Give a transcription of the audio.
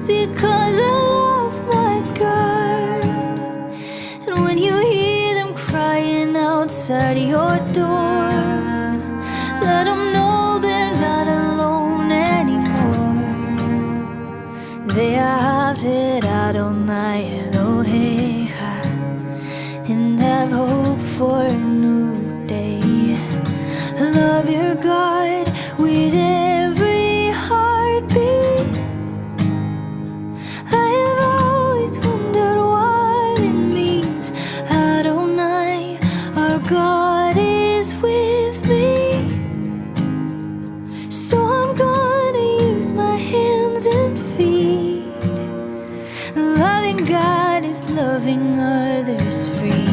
because I love my God. And when you hear them crying outside your door, let them know they're not alone anymore. ואהבת Adonai Elohecha, and have hope for a new day. Love your God with every heartbeat. I have always wondered what it means. Adonai, our God is with me. So I'm gonna use my hands and feet. Loving God is loving others free.